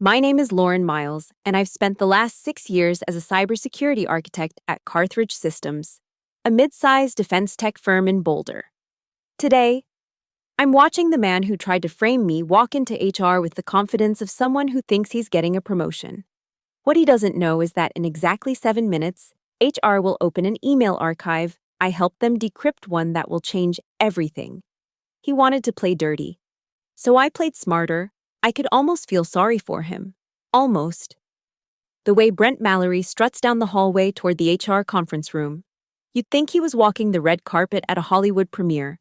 My name is Lauren Miles, and I've spent the last 6 years as a cybersecurity architect at Carthage Systems, a mid-sized defense tech firm in Boulder. Today, I'm watching the man who tried to frame me walk into HR with the confidence of someone who thinks he's getting a promotion. What he doesn't know is that in exactly 7 minutes, HR will open an email archive. I helped them decrypt one that will change everything. He wanted to play dirty. So I played smarter. I could almost feel sorry for him. Almost. The way Brent Mallory struts down the hallway toward the HR conference room. You'd think he was walking the red carpet at a Hollywood premiere.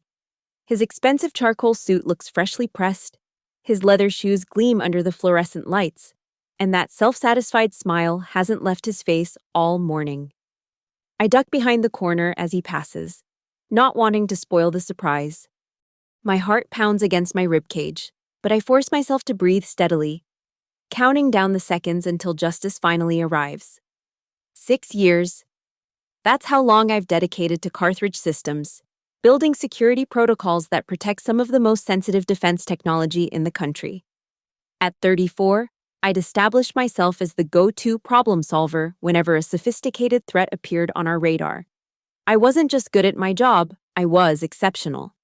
His expensive charcoal suit looks freshly pressed. His leather shoes gleam under the fluorescent lights. And that self-satisfied smile hasn't left his face all morning. I duck behind the corner as he passes, not wanting to spoil the surprise. My heart pounds against my ribcage, but I force myself to breathe steadily, counting down the seconds until justice finally arrives. 6 years. That's how long I've dedicated to Carthage Systems, building security protocols that protect some of the most sensitive defense technology in the country. At 34, I'd established myself as the go-to problem solver whenever a sophisticated threat appeared on our radar. I wasn't just good at my job, I was exceptional.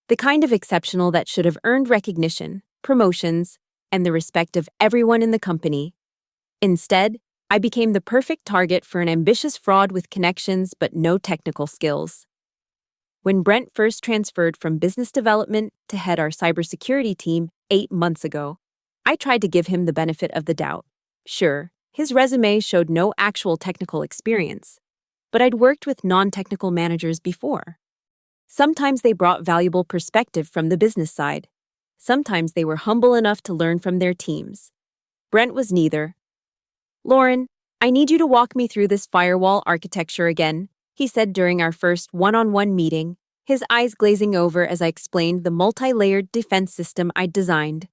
The kind of exceptional that should have earned recognition, promotions, and the respect of everyone in the company. Instead, I became the perfect target for an ambitious fraud with connections but no technical skills. When Brent first transferred from business development to head our cybersecurity team 8 months ago, I tried to give him the benefit of the doubt. Sure, his resume showed no actual technical experience, but I'd worked with non-technical managers before. Sometimes they brought valuable perspective from the business side. Sometimes they were humble enough to learn from their teams. Brent was neither. "Lauren, I need you to walk me through this firewall architecture again," he said during our first one-on-one meeting, his eyes glazing over as I explained the multi-layered defense system I'd designed.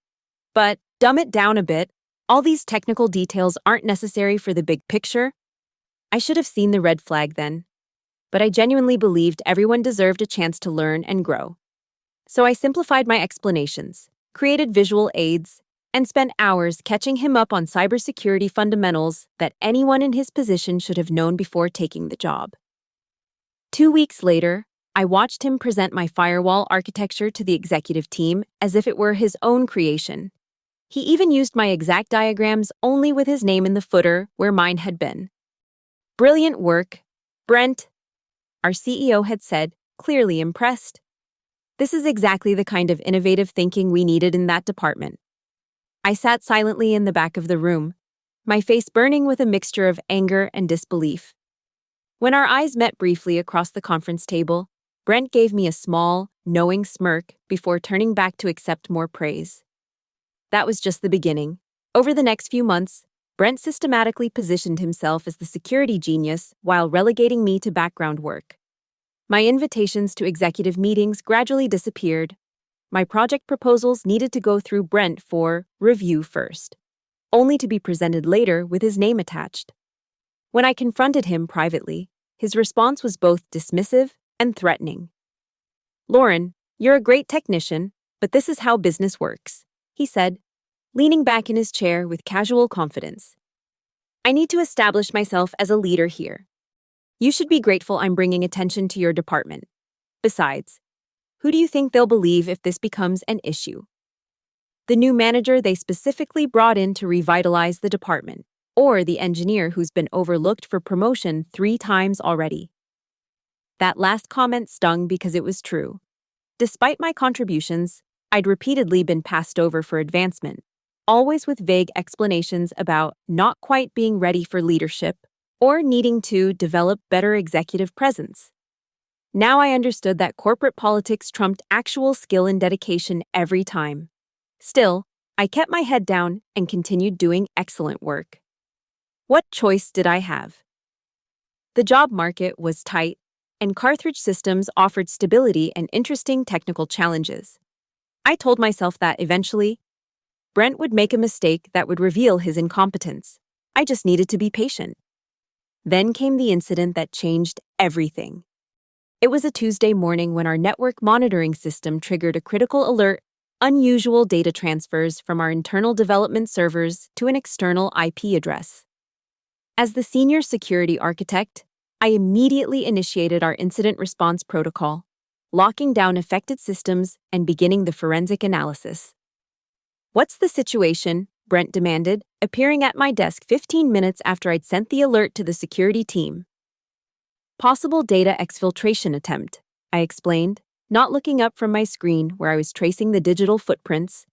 "But dumb it down a bit. All these technical details aren't necessary for the big picture." I should have seen the red flag then. But I genuinely believed everyone deserved a chance to learn and grow. So I simplified my explanations, created visual aids, and spent hours catching him up on cybersecurity fundamentals that anyone in his position should have known before taking the job. 2 weeks later, I watched him present my firewall architecture to the executive team as if it were his own creation. He even used my exact diagrams only with his name in the footer where mine had been. "Brilliant work, Brent," our CEO had said, clearly impressed. This is exactly the kind of innovative thinking we needed in that department. I sat silently in the back of the room, my face burning with a mixture of anger and disbelief. When our eyes met briefly across the conference table, Brent gave me a small, knowing smirk before turning back to accept more praise. That was just the beginning. Over the next few months, Brent systematically positioned himself as the security genius while relegating me to background work. My invitations to executive meetings gradually disappeared. My project proposals needed to go through Brent for review first, only to be presented later with his name attached. When I confronted him privately, his response was both dismissive and threatening. "Lauren, you're a great technician, but this is how business works," he said, leaning back in his chair with casual confidence. "I need to establish myself as a leader here. You should be grateful I'm bringing attention to your department. Besides, who do you think they'll believe if this becomes an issue? The new manager they specifically brought in to revitalize the department, or the engineer who's been overlooked for promotion 3 times already?" That last comment stung because it was true. Despite my contributions, I'd repeatedly been passed over for advancement, always with vague explanations about not quite being ready for leadership or needing to develop better executive presence. Now I understood that corporate politics trumped actual skill and dedication every time. Still, I kept my head down and continued doing excellent work. What choice did I have? The job market was tight, and Carthage Systems offered stability and interesting technical challenges. I told myself that eventually, Brent would make a mistake that would reveal his incompetence. I just needed to be patient. Then came the incident that changed everything. It was a Tuesday morning when our network monitoring system triggered a critical alert unusual data transfers from our internal development servers to an external IP address. As the senior security architect, I immediately initiated our incident response protocol, locking down affected systems and beginning the forensic analysis. "What's the situation?" Brent demanded, appearing at my desk 15 minutes after I'd sent the alert to the security team. "Possible data exfiltration attempt," I explained, not looking up from my screen where I was tracing the digital footprints.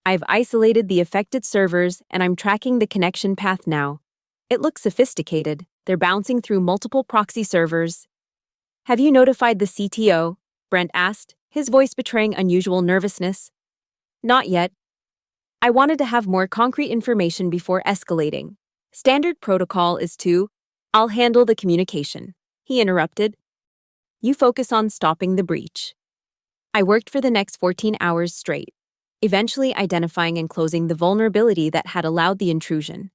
"I've isolated the affected servers and I'm tracking the connection path now. It looks sophisticated. They're bouncing through multiple proxy servers." "Have you notified the CTO?" Brent asked, his voice betraying unusual nervousness. "Not yet. I wanted to have more concrete information before escalating. Standard protocol is to, I'll handle the communication," he interrupted. "You focus on stopping the breach." I worked for the next 14 hours straight, eventually identifying and closing the vulnerability that had allowed the intrusion.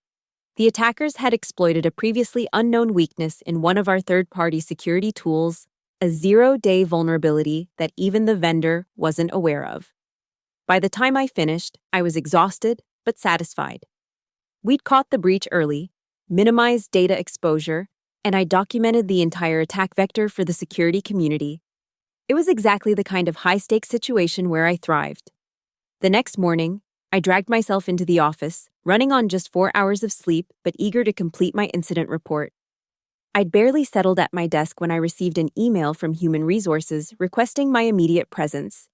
The attackers had exploited a previously unknown weakness in one of our third-party security tools, a zero-day vulnerability that even the vendor wasn't aware of. By the time I finished, I was exhausted but satisfied. We'd caught the breach early, minimized data exposure, and I documented the entire attack vector for the security community. It was exactly the kind of high-stakes situation where I thrived. The next morning, I dragged myself into the office, running on just 4 hours of sleep but eager to complete my incident report. I'd barely settled at my desk when I received an email from Human Resources requesting my immediate presence.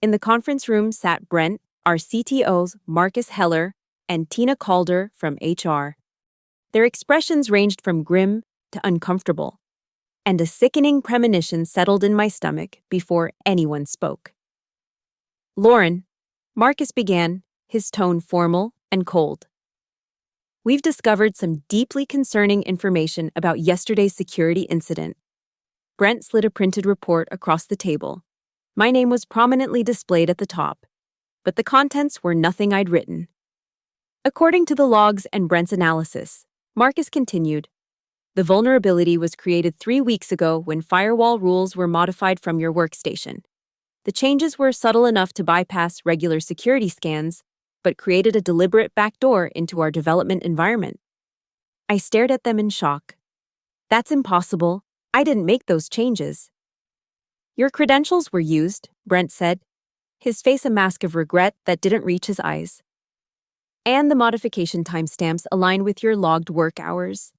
In the conference room sat Brent, our CTOs Marcus Heller, and Tina Calder from HR. Their expressions ranged from grim to uncomfortable, and a sickening premonition settled in my stomach before anyone spoke. "Lauren," Marcus began, his tone formal and cold. "We've discovered some deeply concerning information about yesterday's security incident." Brent slid a printed report across the table. My name was prominently displayed at the top, but the contents were nothing I'd written. "According to the logs and Brent's analysis," Marcus continued, "the vulnerability was created 3 weeks ago when firewall rules were modified from your workstation. The changes were subtle enough to bypass regular security scans, but created a deliberate backdoor into our development environment." I stared at them in shock. "That's impossible. I didn't make those changes." "Your credentials were used," Brent said, his face a mask of regret that didn't reach his eyes. "And the modification timestamps align with your logged work hours."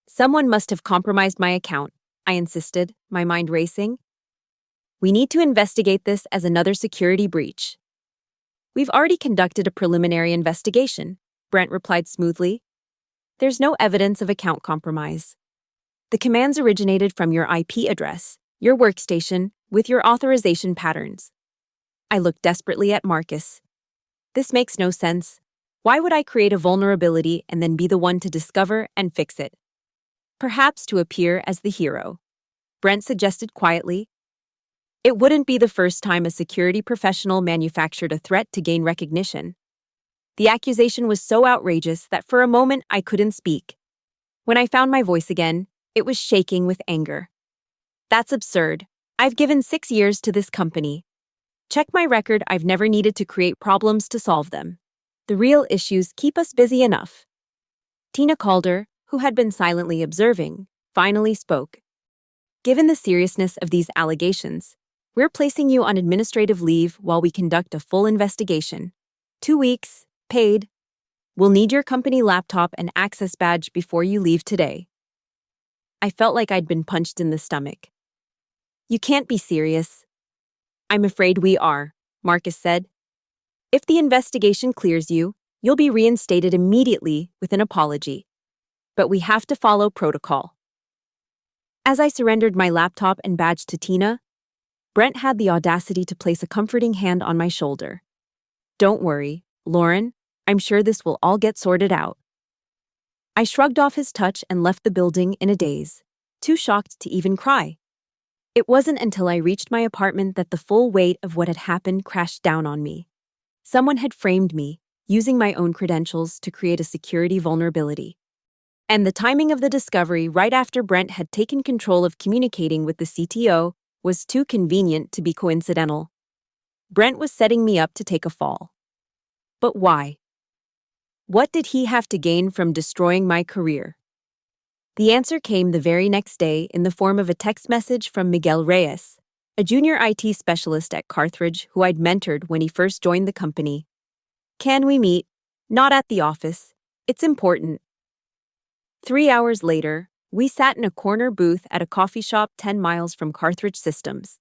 "Someone must have compromised my account," I insisted, my mind racing. "We need to investigate this as another security breach." "We've already conducted a preliminary investigation," Brent replied smoothly. "There's no evidence of account compromise. The commands originated from your IP address, your workstation, with your authorization patterns." I looked desperately at Marcus. "This makes no sense. Why would I create a vulnerability and then be the one to discover and fix it?" "Perhaps to appear as the hero," Brent suggested quietly. "It wouldn't be the first time a security professional manufactured a threat to gain recognition." The accusation was so outrageous that for a moment I couldn't speak. When I found my voice again, it was shaking with anger. "That's absurd. I've given 6 years to this company. Check my record. I've never needed to create problems to solve them. The real issues keep us busy enough." Tina Calder, who had been silently observing, finally spoke. "Given the seriousness of these allegations, we're placing you on administrative leave while we conduct a full investigation. 2 weeks, paid. We'll need your company laptop and access badge before you leave today." I felt like I'd been punched in the stomach. "You can't be serious." "I'm afraid we are," Marcus said. "If the investigation clears you, you'll be reinstated immediately with an apology. But we have to follow protocol." As I surrendered my laptop and badge to Tina, Brent had the audacity to place a comforting hand on my shoulder. "Don't worry, Lauren. I'm sure this will all get sorted out." I shrugged off his touch and left the building in a daze, too shocked to even cry. It wasn't until I reached my apartment that the full weight of what had happened crashed down on me. Someone had framed me, using my own credentials to create a security vulnerability. And the timing of the discovery right after Brent had taken control of communicating with the CTO was too convenient to be coincidental. Brent was setting me up to take a fall. But why? What did he have to gain from destroying my career? The answer came the very next day in the form of a text message from Miguel Reyes, a junior IT specialist at Carthage who I'd mentored when he first joined the company. Can we meet? Not at the office. It's important. 3 hours later, we sat in a corner booth at a coffee shop 10 miles from Carthage Systems.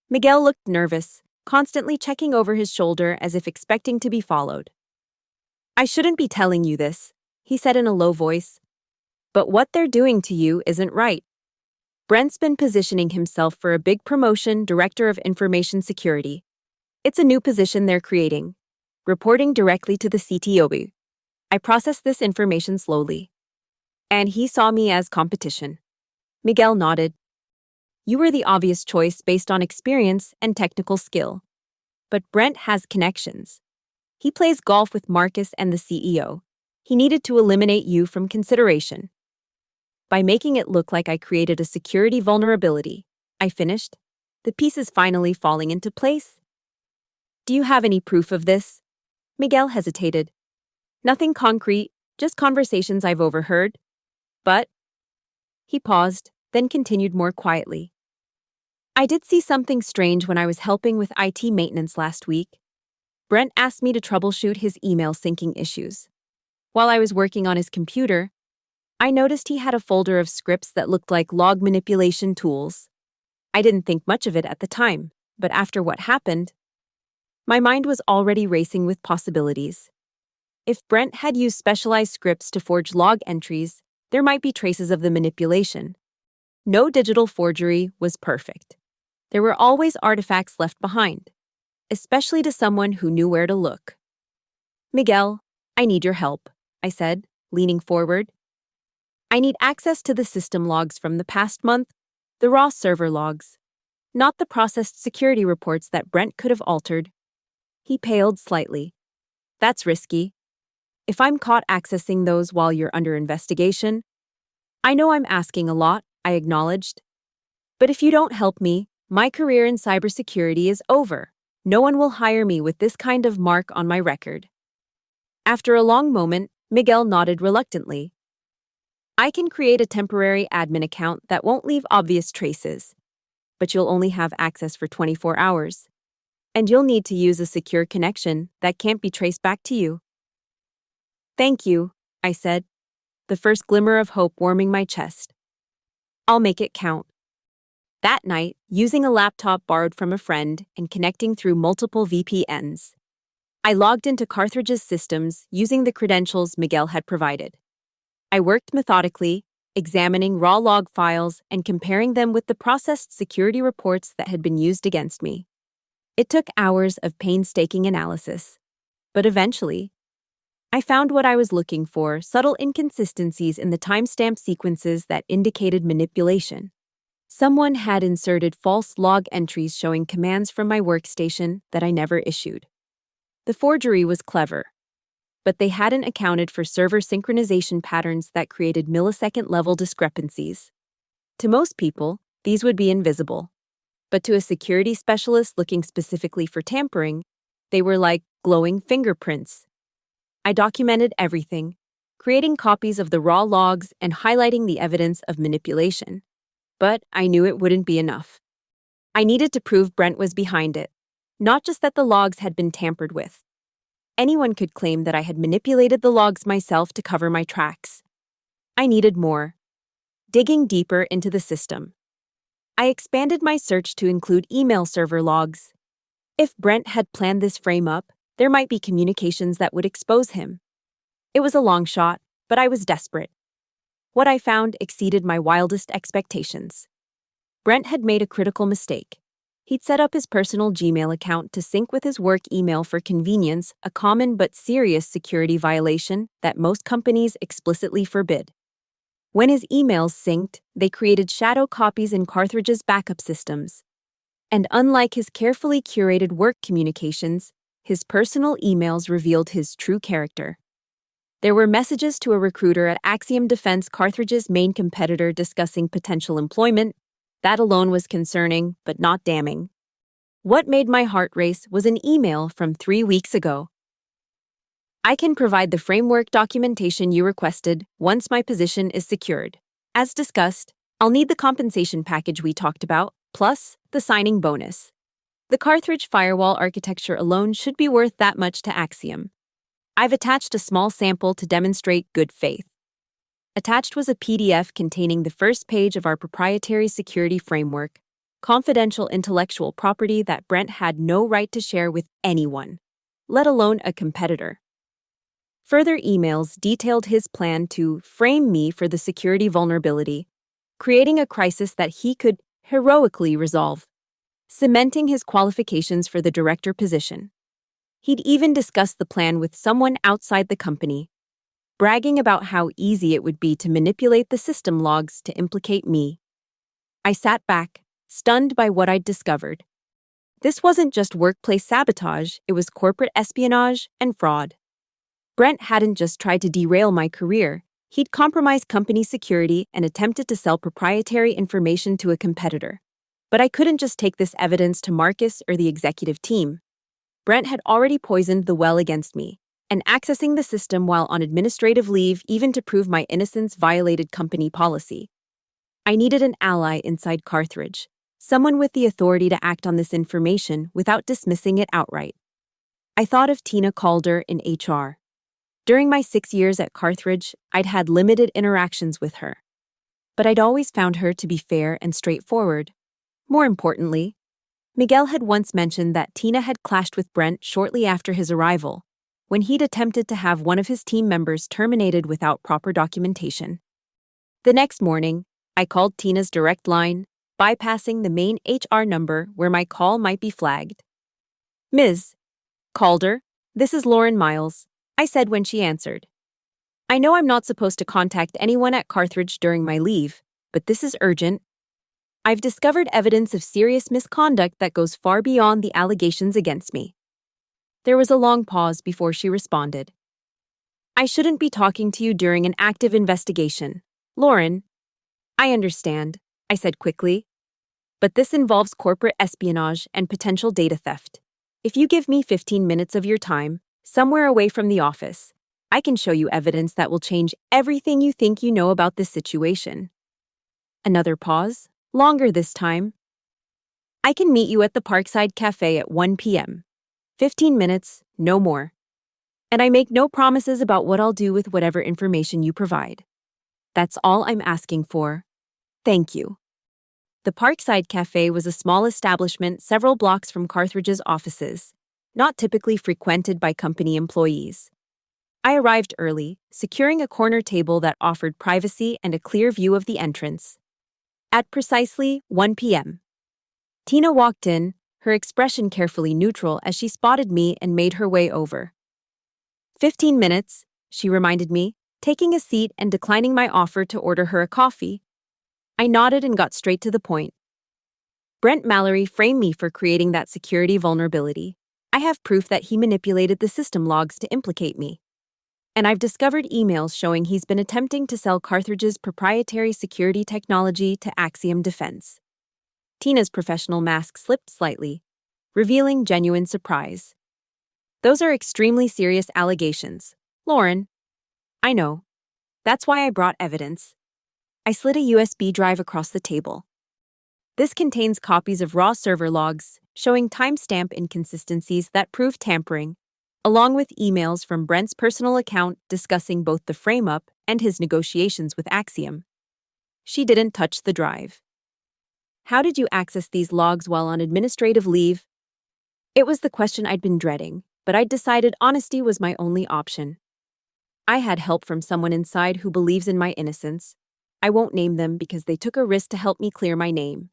Miguel looked nervous, constantly checking over his shoulder as if expecting to be followed. I shouldn't be telling you this, he said in a low voice. But what they're doing to you isn't right. Brent's been positioning himself for a big promotion, Director of Information Security. It's a new position they're creating, reporting directly to the CTO. I processed this information slowly. And he saw me as competition. Miguel nodded. You were the obvious choice based on experience and technical skill. But Brent has connections. He plays golf with Marcus and the CEO. He needed to eliminate you from consideration. By making it look like I created a security vulnerability, I finished, the pieces finally falling into place. Do you have any proof of this? Miguel hesitated. Nothing concrete, just conversations I've overheard. But, he paused, then continued more quietly. I did see something strange when I was helping with IT maintenance last week. Brent asked me to troubleshoot his email syncing issues. While I was working on his computer, I noticed he had a folder of scripts that looked like log manipulation tools. I didn't think much of it at the time, but after what happened, my mind was already racing with possibilities. If Brent had used specialized scripts to forge log entries, there might be traces of the manipulation. No digital forgery was perfect. There were always artifacts left behind, especially to someone who knew where to look. Miguel, I need your help, I said, leaning forward. I need access to the system logs from the past month, the raw server logs, not the processed security reports that Brent could have altered. He paled slightly. That's risky. If I'm caught accessing those while you're under investigation, I know I'm asking a lot, I acknowledged. But if you don't help me, my career in cybersecurity is over. No one will hire me with this kind of mark on my record. After a long moment, Miguel nodded reluctantly. I can create a temporary admin account that won't leave obvious traces, but you'll only have access for 24 hours. And you'll need to use a secure connection that can't be traced back to you. Thank you, I said, the first glimmer of hope warming my chest. I'll make it count. That night, using a laptop borrowed from a friend and connecting through multiple VPNs, I logged into Carthrage's systems using the credentials Miguel had provided. I worked methodically, examining raw log files and comparing them with the processed security reports that had been used against me. It took hours of painstaking analysis, but eventually, I found what I was looking for, subtle inconsistencies in the timestamp sequences that indicated manipulation. Someone had inserted false log entries showing commands from my workstation that I never issued. The forgery was clever, but they hadn't accounted for server synchronization patterns that created millisecond-level discrepancies. To most people, these would be invisible. But to a security specialist looking specifically for tampering, they were like glowing fingerprints. I documented everything, creating copies of the raw logs and highlighting the evidence of manipulation. But I knew it wouldn't be enough. I needed to prove Brent was behind it, not just that the logs had been tampered with. Anyone could claim that I had manipulated the logs myself to cover my tracks. I needed more. Digging deeper into the system, I expanded my search to include email server logs. If Brent had planned this frame-up, there might be communications that would expose him. It was a long shot, but I was desperate. What I found exceeded my wildest expectations. Brent had made a critical mistake. He'd set up his personal Gmail account to sync with his work email for convenience, a common but serious security violation that most companies explicitly forbid. When his emails synced, they created shadow copies in Carthrage's backup systems. And unlike his carefully curated work communications, his personal emails revealed his true character. There were messages to a recruiter at Axiom Defense, Carthrage's main competitor, discussing potential employment. That alone was concerning, but not damning. What made my heart race was an email from 3 weeks ago. I can provide the framework documentation you requested once my position is secured. As discussed, I'll need the compensation package we talked about, plus the signing bonus. The Carthage firewall architecture alone should be worth that much to Axiom. I've attached a small sample to demonstrate good faith. Attached was a PDF containing the first page of our proprietary security framework, confidential intellectual property that Brent had no right to share with anyone, let alone a competitor. Further emails detailed his plan to frame me for the security vulnerability, creating a crisis that he could heroically resolve, cementing his qualifications for the director position. He'd even discussed the plan with someone outside the company, bragging about how easy it would be to manipulate the system logs to implicate me. I sat back, stunned by what I'd discovered. This wasn't just workplace sabotage, it was corporate espionage and fraud. Brent hadn't just tried to derail my career, he'd compromised company security and attempted to sell proprietary information to a competitor. But I couldn't just take this evidence to Marcus or the executive team. Brent had already poisoned the well against me, and accessing the system while on administrative leave even to prove my innocence violated company policy. I needed an ally inside Carthage, someone with the authority to act on this information without dismissing it outright. I thought of Tina Calder in HR. During my 6 years at Carthage, I'd had limited interactions with her. But I'd always found her to be fair and straightforward. More importantly, Miguel had once mentioned that Tina had clashed with Brent shortly after his arrival, when he'd attempted to have one of his team members terminated without proper documentation. The next morning, I called Tina's direct line, bypassing the main HR number where my call might be flagged. "Ms. Calder, this is Lauren Miles," I said when she answered. "I know I'm not supposed to contact anyone at Carthage during my leave, but this is urgent. I've discovered evidence of serious misconduct that goes far beyond the allegations against me." There was a long pause before she responded. "I shouldn't be talking to you during an active investigation, Lauren." "I understand," I said quickly. "But this involves corporate espionage and potential data theft. If you give me 15 minutes of your time, somewhere away from the office, I can show you evidence that will change everything you think you know about this situation." Another pause, longer this time. "I can meet you at the Parkside Cafe at 1 p.m. 15 minutes, no more. And I make no promises about what I'll do with whatever information you provide. That's all I'm asking for. Thank you." The Parkside Cafe was a small establishment several blocks from Carthage's offices, not typically frequented by company employees. I arrived early, securing a corner table that offered privacy and a clear view of the entrance. At precisely 1 p.m., Tina walked in, her expression carefully neutral as she spotted me and made her way over. 15 minutes, she reminded me, taking a seat and declining my offer to order her a coffee. I nodded and got straight to the point. "Brent Mallory framed me for creating that security vulnerability. I have proof that he manipulated the system logs to implicate me. And I've discovered emails showing he's been attempting to sell Carthage's proprietary security technology to Axiom Defense." Tina's professional mask slipped slightly, revealing genuine surprise. "Those are extremely serious allegations, Lauren." "I know. That's why I brought evidence." I slid a USB drive across the table. "This contains copies of raw server logs showing timestamp inconsistencies that prove tampering, along with emails from Brent's personal account discussing both the frame-up and his negotiations with Axiom." She didn't touch the drive. "How did you access these logs while on administrative leave?" It was the question I'd been dreading, but I'd decided honesty was my only option. "I had help from someone inside who believes in my innocence. I won't name them because they took a risk to help me clear my name.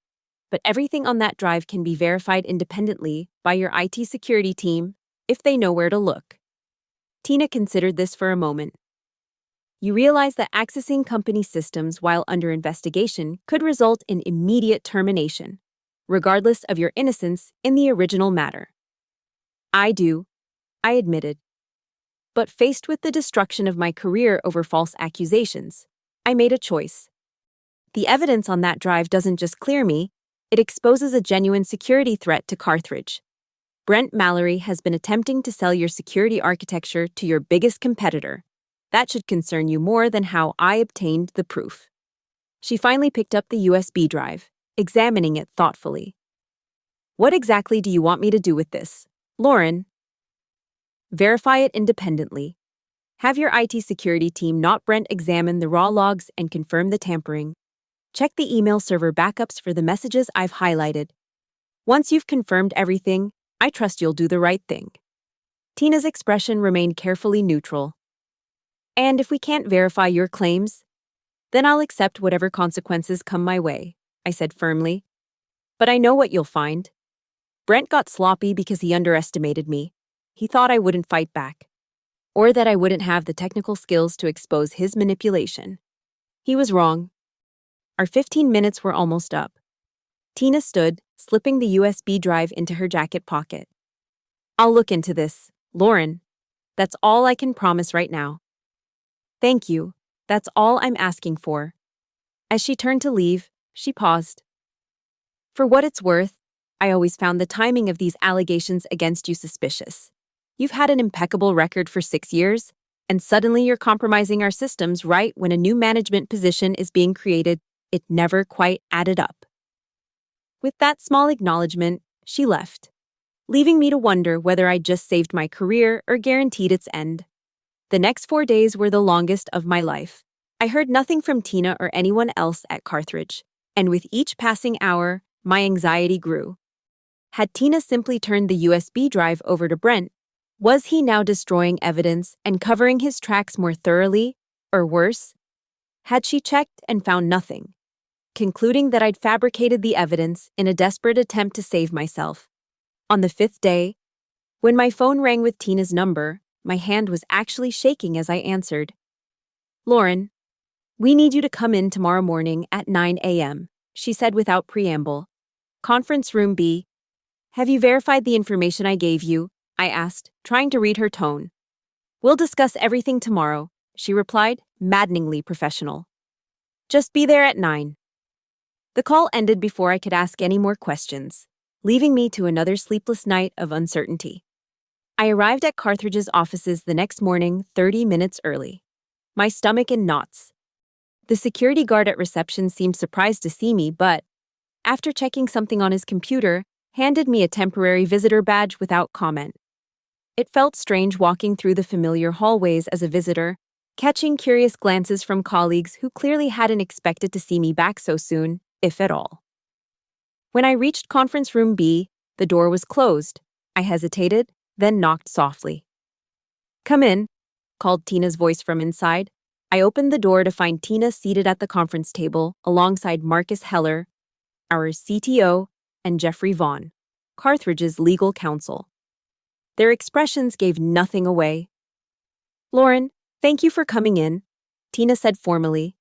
But everything on that drive can be verified independently by your IT security team if they know where to look." Tina considered this for a moment. "You realize that accessing company systems while under investigation could result in immediate termination, regardless of your innocence in the original matter." "I do," I admitted. But faced with the destruction of my career over false accusations, I made a choice. The evidence on that drive doesn't just clear me, It exposes a genuine security threat to Carthage. Brent Mallory has been attempting to sell your security architecture to your biggest competitor. That should concern you more than how I obtained the proof. She finally picked up the USB drive, examining it thoughtfully. What exactly do you want me to do with this, Lauren? Verify it independently. Have your IT security team, not Brent, examine the raw logs and confirm the tampering. Check the email server backups for the messages I've highlighted. Once you've confirmed everything, I trust you'll do the right thing. Tina's expression remained carefully neutral. And if we can't verify your claims, then I'll accept whatever consequences come my way, I said firmly. But I know what you'll find. Brent got sloppy because he underestimated me. He thought I wouldn't fight back, or that I wouldn't have the technical skills to expose his manipulation. He was wrong. Our 15 minutes were almost up. Tina stood, slipping the USB drive into her jacket pocket. I'll look into this, Lauren. That's all I can promise right now. Thank you. That's all I'm asking for. As she turned to leave, she paused. For what it's worth, I always found the timing of these allegations against you suspicious. You've had an impeccable record for 6 years, and suddenly you're compromising our systems right when a new management position is being created. It never quite added up. With that small acknowledgement, she left, leaving me to wonder whether I'd just saved my career or guaranteed its end. The next 4 days were the longest of my life. I heard nothing from Tina or anyone else at Carthage, and with each passing hour, my anxiety grew. Had Tina simply turned the USB drive over to Brent, was he now destroying evidence and covering his tracks more thoroughly, or worse? Had she checked and found nothing, concluding that I'd fabricated the evidence in a desperate attempt to save myself? On the 5th day, when my phone rang with Tina's number, my hand was actually shaking as I answered. Lauren, we need you to come in tomorrow morning at 9 a.m., she said without preamble. Conference room B. Have you verified the information I gave you? I asked, trying to read her tone. We'll discuss everything tomorrow, she replied, maddeningly professional. Just be there at 9. The call ended before I could ask any more questions, leaving me to another sleepless night of uncertainty. I arrived at Carthridge's offices the next morning 30 minutes early, my stomach in knots. The security guard at reception seemed surprised to see me, but, after checking something on his computer, handed me a temporary visitor badge without comment. It felt strange walking through the familiar hallways as a visitor, catching curious glances from colleagues who clearly hadn't expected to see me back so soon, if at all. When I reached conference room B, the door was closed. I hesitated, then knocked softly. Come in, called Tina's voice from inside. I opened the door to find Tina seated at the conference table alongside Marcus Heller, our CTO, and Jeffrey Vaughn, Carthridge's legal counsel. Their expressions gave nothing away. Lauren, thank you for coming in, Tina said formally.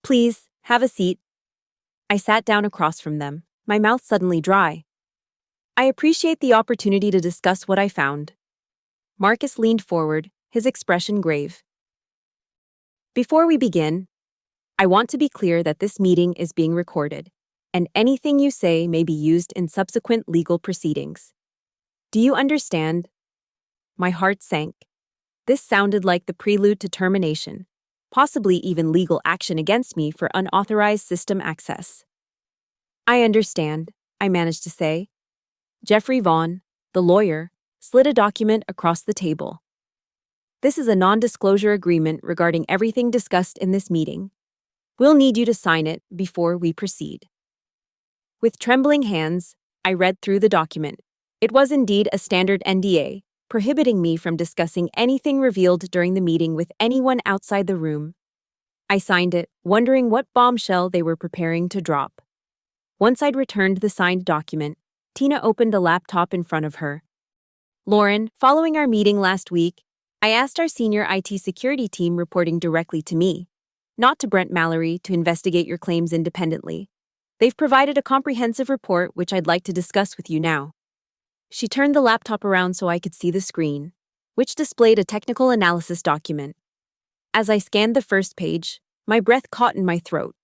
Please, have a seat. I sat down across from them, my mouth suddenly dry. I appreciate the opportunity to discuss what I found. Marcus leaned forward, his expression grave. Before we begin, I want to be clear that this meeting is being recorded, and anything you say may be used in subsequent legal proceedings. Do you understand? My heart sank. This sounded like the prelude to termination, possibly even legal action against me for unauthorized system access. I understand, I managed to say. Jeffrey Vaughn, the lawyer, slid a document across the table. This is a non-disclosure agreement regarding everything discussed in this meeting. We'll need you to sign it before we proceed. With trembling hands, I read through the document. It was indeed a standard NDA, prohibiting me from discussing anything revealed during the meeting with anyone outside the room. I signed it, wondering what bombshell they were preparing to drop. Once I'd returned the signed document, Tina opened a laptop in front of her. Lauren, following our meeting last week, I asked our senior IT security team reporting directly to me, not to Brent Mallory, to investigate your claims independently. They've provided a comprehensive report which I'd like to discuss with you now. She turned the laptop around so I could see the screen, which displayed a technical analysis document. As I scanned the first page, my breath caught in my throat.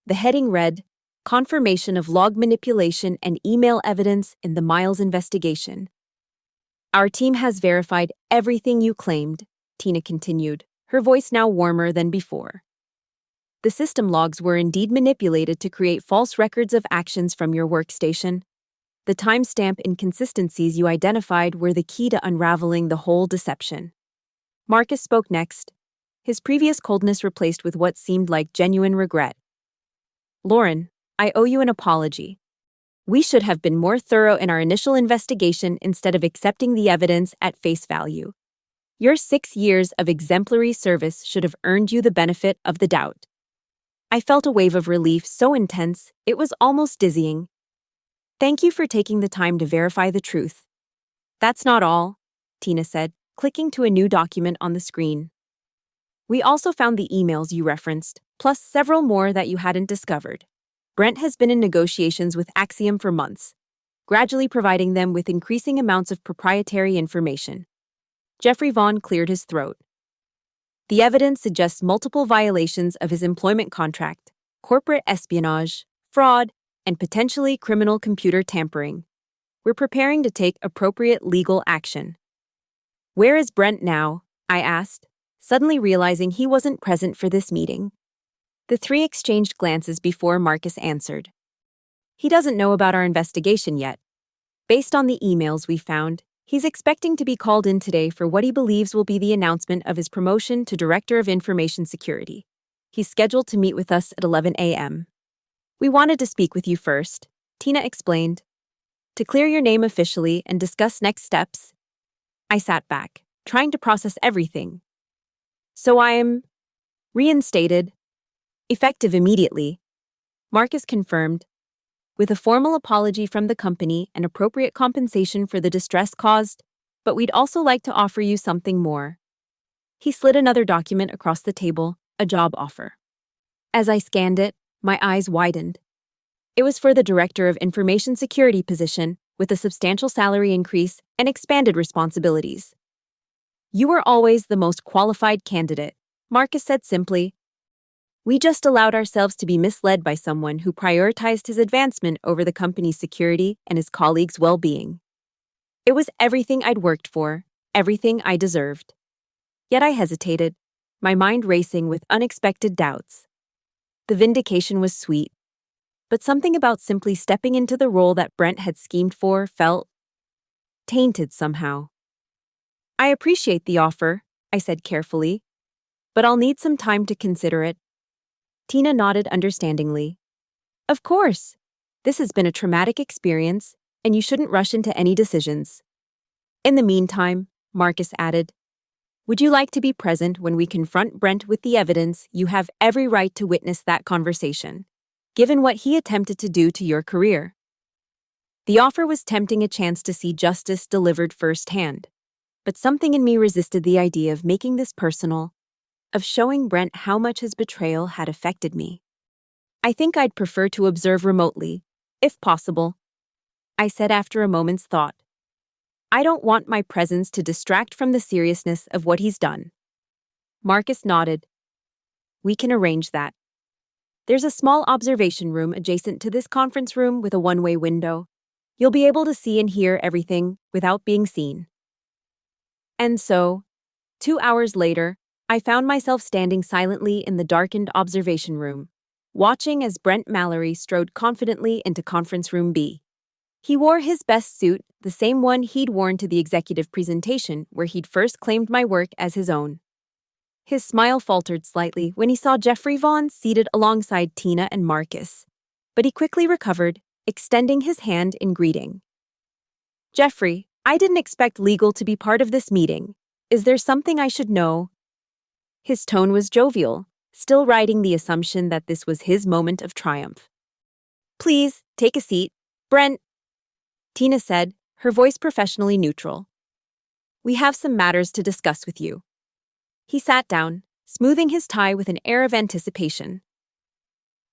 The heading read, confirmation of log manipulation and email evidence in the Miles investigation. Our team has verified everything you claimed, Tina continued, her voice now warmer than before. The system logs were indeed manipulated to create false records of actions from your workstation. The timestamp inconsistencies you identified were the key to unraveling the whole deception. Marcus spoke next, his previous coldness replaced with what seemed like genuine regret. Lauren, I owe you an apology. We should have been more thorough in our initial investigation instead of accepting the evidence at face value. Your 6 years of exemplary service should have earned you the benefit of the doubt. I felt a wave of relief so intense, it was almost dizzying. Thank you for taking the time to verify the truth. That's not all, Tina said, clicking to a new document on the screen. We also found the emails you referenced, plus several more that you hadn't discovered. Brent has been in negotiations with Axiom for months, gradually providing them with increasing amounts of proprietary information. Jeffrey Vaughn cleared his throat. The evidence suggests multiple violations of his employment contract, corporate espionage, fraud, and potentially criminal computer tampering. We're preparing to take appropriate legal action. Where is Brent now? I asked, suddenly realizing he wasn't present for this meeting. The three exchanged glances before Marcus answered. He doesn't know about our investigation yet. Based on the emails we found, he's expecting to be called in today for what he believes will be the announcement of his promotion to Director of Information Security. He's scheduled to meet with us at 11 a.m. We wanted to speak with you first, Tina explained. To clear your name officially and discuss next steps. I sat back, trying to process everything. So I am reinstated, effective immediately, Marcus confirmed, with a formal apology from the company and appropriate compensation for the distress caused, but we'd also like to offer you something more. He slid another document across the table, a job offer. As I scanned it, my eyes widened. It was for the Director of Information Security position, with a substantial salary increase and expanded responsibilities. You were always the most qualified candidate, Marcus said simply. We just allowed ourselves to be misled by someone who prioritized his advancement over the company's security and his colleagues' well-being. It was everything I'd worked for, everything I deserved. Yet I hesitated, my mind racing with unexpected doubts. The vindication was sweet, but something about simply stepping into the role that Brent had schemed for felt tainted somehow. I appreciate the offer, I said carefully, but I'll need some time to consider it. Tina nodded understandingly. Of course. This has been a traumatic experience, and you shouldn't rush into any decisions. In the meantime, Marcus added, would you like to be present when we confront Brent with the evidence? You have every right to witness that conversation, given what he attempted to do to your career. The offer was tempting a chance to see justice delivered firsthand, but something in me resisted the idea of making this personal, of showing Brent how much his betrayal had affected me. I think I'd prefer to observe remotely, if possible, I said after a moment's thought. I don't want my presence to distract from the seriousness of what he's done. Marcus nodded. We can arrange that. There's a small observation room adjacent to this conference room with a one-way window. You'll be able to see and hear everything without being seen. And so, 2 hours later, I found myself standing silently in the darkened observation room, watching as Brent Mallory strode confidently into Conference Room B. He wore his best suit, the same one he'd worn to the executive presentation where he'd first claimed my work as his own. His smile faltered slightly when he saw Jeffrey Vaughn seated alongside Tina and Marcus, but he quickly recovered, extending his hand in greeting. Jeffrey, I didn't expect legal to be part of this meeting. Is there something I should know? His tone was jovial, still riding the assumption that this was his moment of triumph. Please, take a seat. Brent, Tina said, her voice professionally neutral. We have some matters to discuss with you. He sat down, smoothing his tie with an air of anticipation.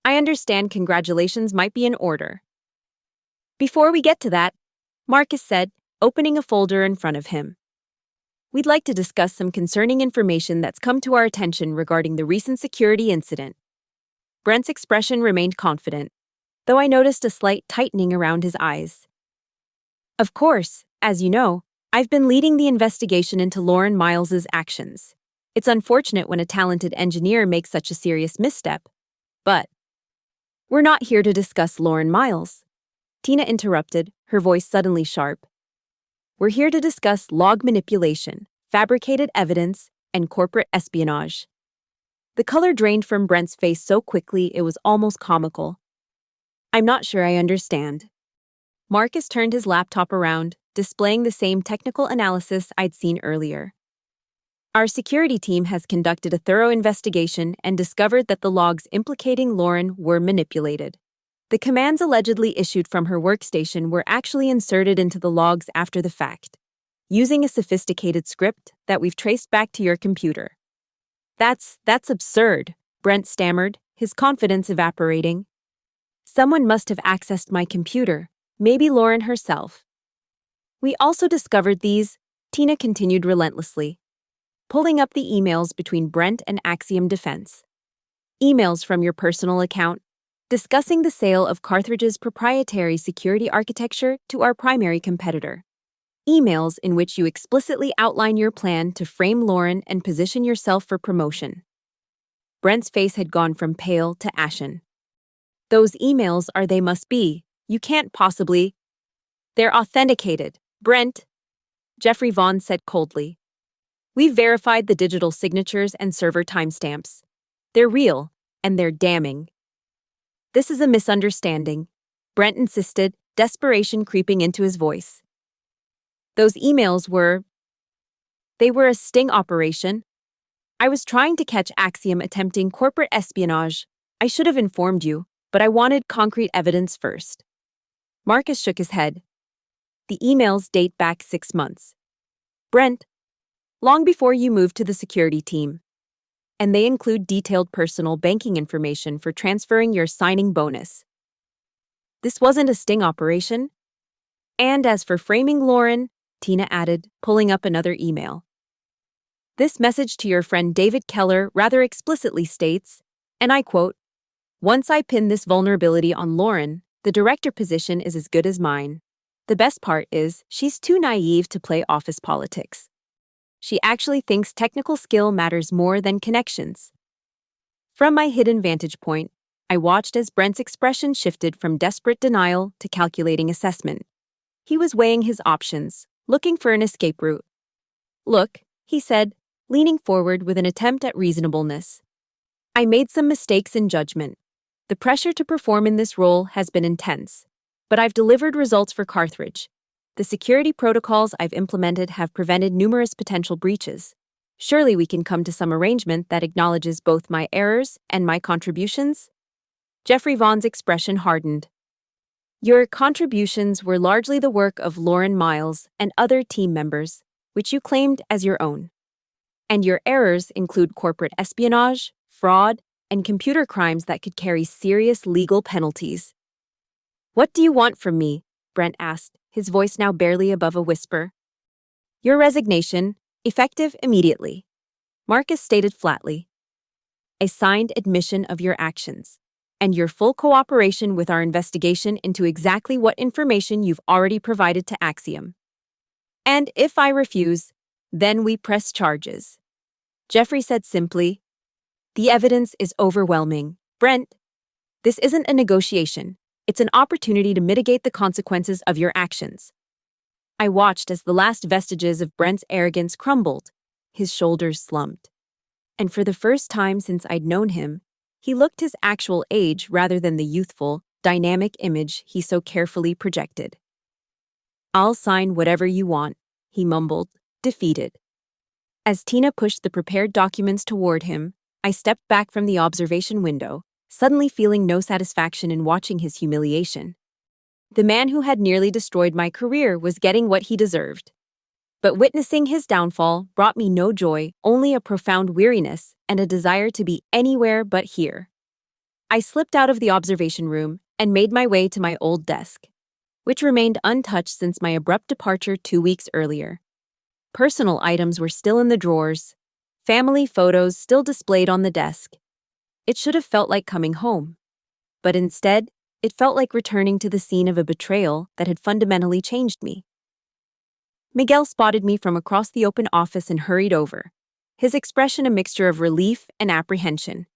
I understand congratulations might be in order. Before we get to that, Marcus said, opening a folder in front of him. We'd like to discuss some concerning information that's come to our attention regarding the recent security incident. Brent's expression remained confident. though I noticed a slight tightening around his eyes. Of course, as you know, I've been leading the investigation into Lauren Miles's actions. It's unfortunate when a talented engineer makes such a serious misstep. But we're not here to discuss Lauren Miles. Tina interrupted, her voice suddenly sharp. We're here to discuss log manipulation, fabricated evidence, and corporate espionage. The color drained from Brent's face so quickly it was almost comical. I'm not sure I understand. Marcus turned his laptop around, displaying the same technical analysis I'd seen earlier. Our security team has conducted a thorough investigation and discovered that the logs implicating Lauren were manipulated. The commands allegedly issued from her workstation were actually inserted into the logs after the fact, using a sophisticated script that we've traced back to your computer. That's absurd, Brent stammered, his confidence evaporating. Someone must have accessed my computer, maybe Lauren herself. We also discovered these, Tina continued relentlessly, pulling up the emails between Brent and Axiom Defense. Emails from your personal account, discussing the sale of Carthridge's proprietary security architecture to our primary competitor. Emails in which you explicitly outline your plan to frame Lauren and position yourself for promotion. Brent's face had gone from pale to ashen. Those emails are they must be. You can't possibly. They're authenticated, Brent, Jeffrey Vaughn said coldly. We've verified the digital signatures and server timestamps. They're real, and they're damning. This is a misunderstanding, Brent insisted, desperation creeping into his voice. Those emails were a sting operation. I was trying to catch Axiom attempting corporate espionage. I should have informed you, but I wanted concrete evidence first. Marcus shook his head. The emails date back 6 months. Brent, long before you moved to the security team. And they include detailed personal banking information for transferring your signing bonus. This wasn't a sting operation. And as for framing Lauren, Tina added, pulling up another email. This message to your friend David Keller rather explicitly states, and I quote, "Once I pin this vulnerability on Lauren, the director position is as good as mine. The best part is, she's too naive to play office politics. She actually thinks technical skill matters more than connections." From my hidden vantage point, I watched as Brent's expression shifted from desperate denial to calculating assessment. He was weighing his options, looking for an escape route. Look, he said, leaning forward with an attempt at reasonableness. I made some mistakes in judgment. The pressure to perform in this role has been intense, but I've delivered results for Carthridge. The security protocols I've implemented have prevented numerous potential breaches. Surely we can come to some arrangement that acknowledges both my errors and my contributions? Jeffrey Vaughn's expression hardened. Your contributions were largely the work of Lauren Miles and other team members, which you claimed as your own. And your errors include corporate espionage, fraud, and computer crimes that could carry serious legal penalties. What do you want from me? Brent asked, his voice now barely above a whisper. Your resignation, effective immediately, Marcus stated flatly. A signed admission of your actions, and your full cooperation with our investigation into exactly what information you've already provided to Axiom. And if I refuse, then we press charges. Jeffrey said simply, the evidence is overwhelming. Brent, this isn't a negotiation. It's an opportunity to mitigate the consequences of your actions. I watched as the last vestiges of Brent's arrogance crumbled. His shoulders slumped. And for the first time since I'd known him, he looked his actual age rather than the youthful, dynamic image he so carefully projected. I'll sign whatever you want, he mumbled, defeated. As Tina pushed the prepared documents toward him, I stepped back from the observation window, suddenly feeling no satisfaction in watching his humiliation. The man who had nearly destroyed my career was getting what he deserved. But witnessing his downfall brought me no joy, only a profound weariness and a desire to be anywhere but here. I slipped out of the observation room and made my way to my old desk, which remained untouched since my abrupt departure 2 weeks earlier. Personal items were still in the drawers, family photos still displayed on the desk. It should have felt like coming home. But instead, It felt like returning to the scene of a betrayal that had fundamentally changed me. Miguel spotted me from across the open office and hurried over, his expression a mixture of relief and apprehension.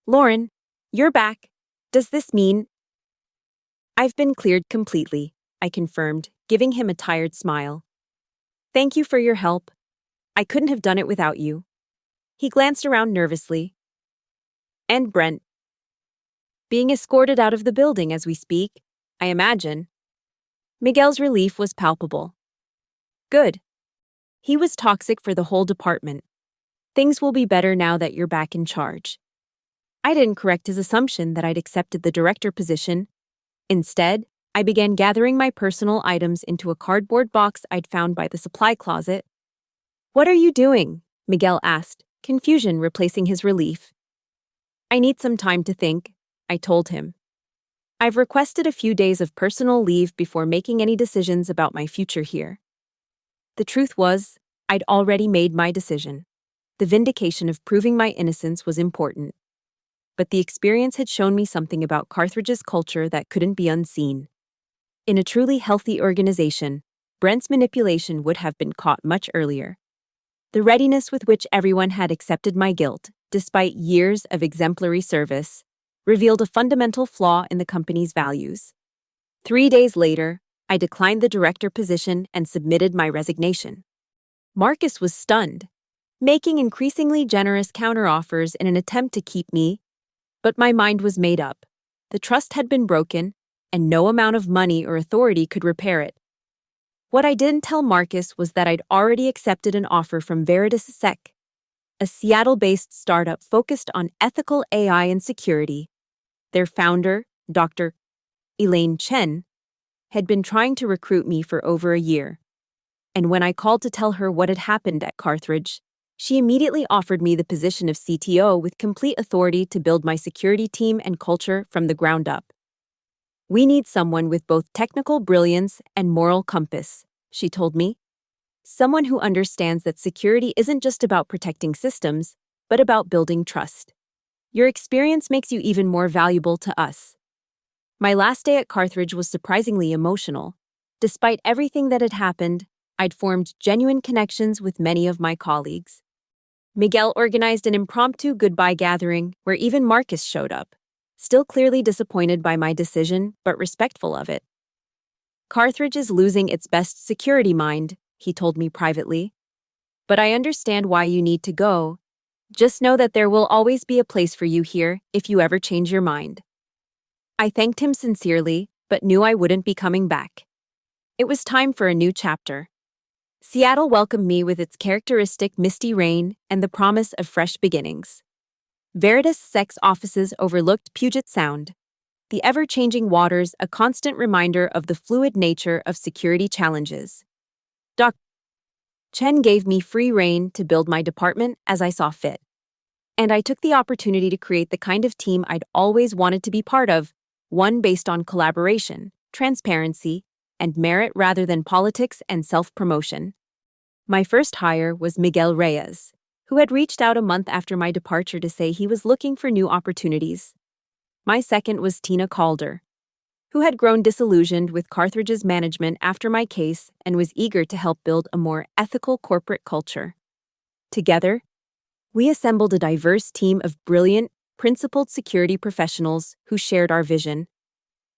"Lauren, you're back. Does this mean—" "I've been cleared completely," I confirmed, giving him a tired smile. "Thank you for your help. I couldn't have done it without you." He glanced around nervously. "And Brent. Being escorted out of the building as we speak, I imagine." Miguel's relief was palpable. "Good. He was toxic for the whole department. Things will be better now that you're back in charge." I didn't correct his assumption that I'd accepted the director position. Instead, I began gathering my personal items into a cardboard box I'd found by the supply closet. "What are you doing?" Miguel asked, confusion replacing his relief. "I need some time to think," I told him. "I've requested a few days of personal leave before making any decisions about my future here." The truth was, I'd already made my decision. The vindication of proving my innocence was important. But the experience had shown me something about Carthridge's culture that couldn't be unseen. In a truly healthy organization, Brent's manipulation would have been caught much earlier. The readiness with which everyone had accepted my guilt, despite years of exemplary service, revealed a fundamental flaw in the company's values. 3 days later, I declined the director position and submitted my resignation. Marcus was stunned, making increasingly generous counteroffers in an attempt to keep me, but my mind was made up. The trust had been broken, and no amount of money or authority could repair it. What I didn't tell Marcus was that I'd already accepted an offer from Veritas Sec, a Seattle-based startup focused on ethical AI and security. Their founder, Dr. Elaine Chen, had been trying to recruit me for over a year. And when I called to tell her what had happened at Carthridge, she immediately offered me the position of CTO with complete authority to build my security team and culture from the ground up. "We need someone with both technical brilliance and moral compass," she told me. "Someone who understands that security isn't just about protecting systems, but about building trust. Your experience makes you even more valuable to us." My last day at Carthridge was surprisingly emotional. Despite everything that had happened, I'd formed genuine connections with many of my colleagues. Miguel organized an impromptu goodbye gathering where even Marcus showed up, still clearly disappointed by my decision, but respectful of it. "Carthridge is losing its best security mind," he told me privately. "But I understand why you need to go. Just know that there will always be a place for you here if you ever change your mind." I thanked him sincerely, but knew I wouldn't be coming back. It was time for a new chapter. Seattle welcomed me with its characteristic misty rain and the promise of fresh beginnings. Veritas Sec's offices overlooked Puget Sound, the ever-changing waters a constant reminder of the fluid nature of security challenges. Dr. Chen gave me free rein to build my department as I saw fit. And I took the opportunity to create the kind of team I'd always wanted to be part of, one based on collaboration, transparency, and merit rather than politics and self-promotion. My first hire was Miguel Reyes, who had reached out a month after my departure to say he was looking for new opportunities. My second was Tina Calder, who had grown disillusioned with Carthridge's management after my case and was eager to help build a more ethical corporate culture. Together, we assembled a diverse team of brilliant, principled security professionals who shared our vision.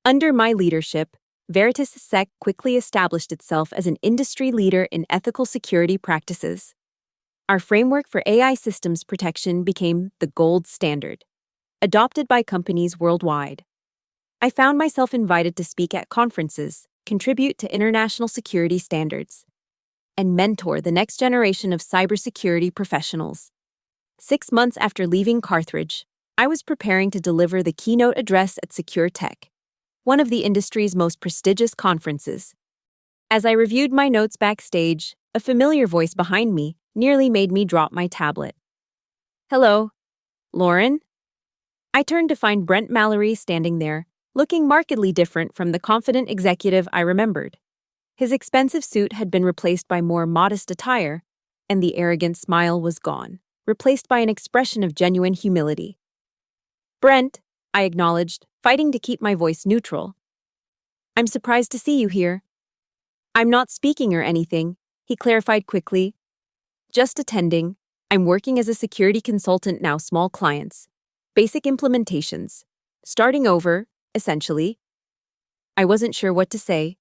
Under my leadership, Veritas Sec quickly established itself as an industry leader in ethical security practices. Our framework for AI systems protection became the gold standard, adopted by companies worldwide. I found myself invited to speak at conferences, contribute to international security standards, and mentor the next generation of cybersecurity professionals. 6 months after leaving Carthridge, I was preparing to deliver the keynote address at Secure Tech, one of the industry's most prestigious conferences. As I reviewed my notes backstage, a familiar voice behind me nearly made me drop my tablet. "Hello, Lauren?" I turned to find Brent Mallory standing there, looking markedly different from the confident executive I remembered. His expensive suit had been replaced by more modest attire, and the arrogant smile was gone, replaced by an expression of genuine humility. "Brent, I acknowledged, fighting to keep my voice neutral. I'm surprised to see you here. I'm not speaking or anything, he clarified quickly. Just attending. I'm working as a security consultant now, small clients. Basic implementations. Starting over, essentially. I wasn't sure what to say.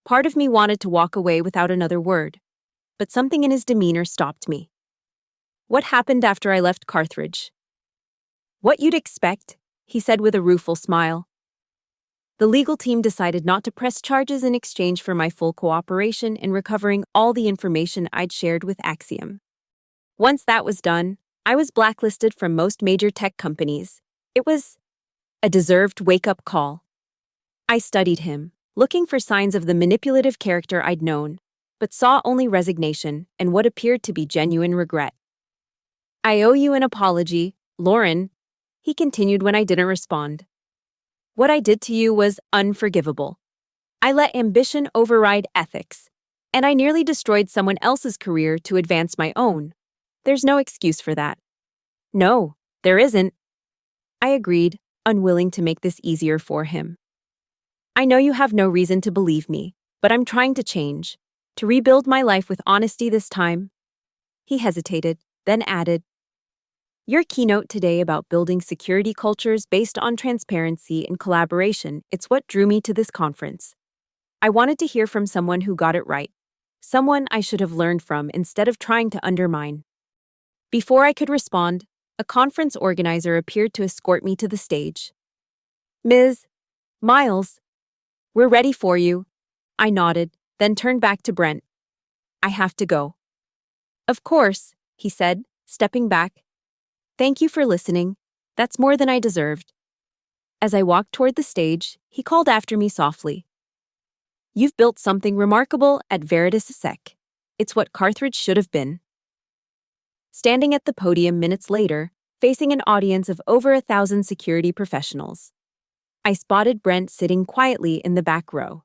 Part of me wanted to walk away without another word, but something in his demeanor stopped me. What happened after I left Carthage? What you'd expect, he said with a rueful smile. The legal team decided not to press charges in exchange for my full cooperation in recovering all the information I'd shared with Axiom. Once that was done, I was blacklisted from most major tech companies. It was a deserved wake-up call. I studied him, looking for signs of the manipulative character I'd known, but saw only resignation and what appeared to be genuine regret. I owe you an apology, Lauren, he continued when I didn't respond. What I did to you was unforgivable. I let ambition override ethics, and I nearly destroyed someone else's career to advance my own. There's no excuse for that. No, there isn't. I agreed, unwilling to make this easier for him. I know you have no reason to believe me, but I'm trying to change, to rebuild my life with honesty this time. He hesitated, then added, Your keynote today about building security cultures based on transparency and collaboration, it's what drew me to this conference. I wanted to hear from someone who got it right, someone I should have learned from instead of trying to undermine. Before I could respond, a conference organizer appeared to escort me to the stage. Ms. Miles, we're ready for you. I nodded, then turned back to Brent. I have to go. Of course, he said, stepping back. Thank you for listening. That's more than I deserved. As I walked toward the stage, he called after me softly. You've built something remarkable at Veritas Sec. It's what Carthage should have been. Standing at the podium minutes later, facing an audience of over 1,000 security professionals, I spotted Brent sitting quietly in the back row.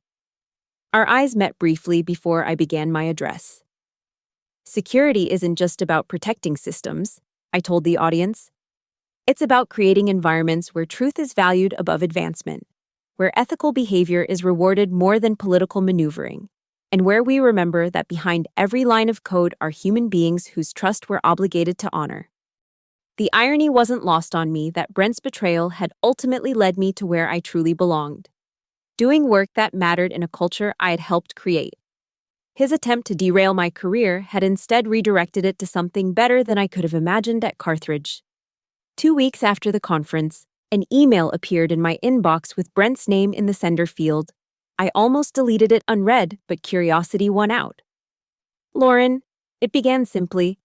Our eyes met briefly before I began my address. Security isn't just about protecting systems, I told the audience. It's about creating environments where truth is valued above advancement, where ethical behavior is rewarded more than political maneuvering, and where we remember that behind every line of code are human beings whose trust we're obligated to honor. The irony wasn't lost on me that Brent's betrayal had ultimately led me to where I truly belonged, doing work that mattered in a culture I had helped create. His attempt to derail my career had instead redirected it to something better than I could have imagined at Carthage. 2 weeks after the conference, an email appeared in my inbox with Brent's name in the sender field. I almost deleted it unread, but curiosity won out. Lauren, it began simply.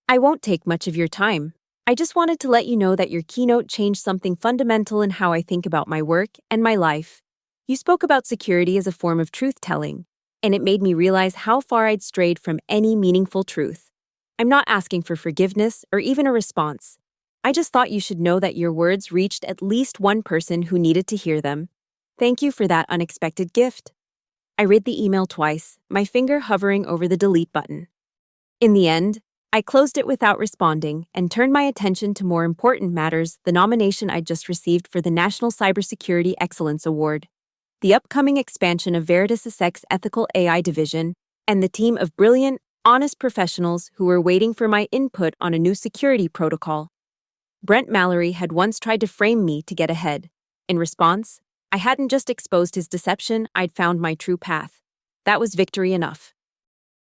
I won't take much of your time. I just wanted to let you know that your keynote changed something fundamental in how I think about my work and my life. You spoke about security as a form of truth-telling, and it made me realize how far I'd strayed from any meaningful truth. I'm not asking for forgiveness or even a response. I just thought you should know that your words reached at least one person who needed to hear them. Thank you for that unexpected gift. I read the email twice, my finger hovering over the delete button. In the end, I closed it without responding and turned my attention to more important matters, the nomination I'd just received for the National Cybersecurity Excellence Award, the upcoming expansion of Veritas Sec's Ethical AI division, and the team of brilliant, honest professionals who were waiting for my input on a new security protocol. Brent Mallory had once tried to frame me to get ahead. In response, I hadn't just exposed his deception, I'd found my true path. That was victory enough.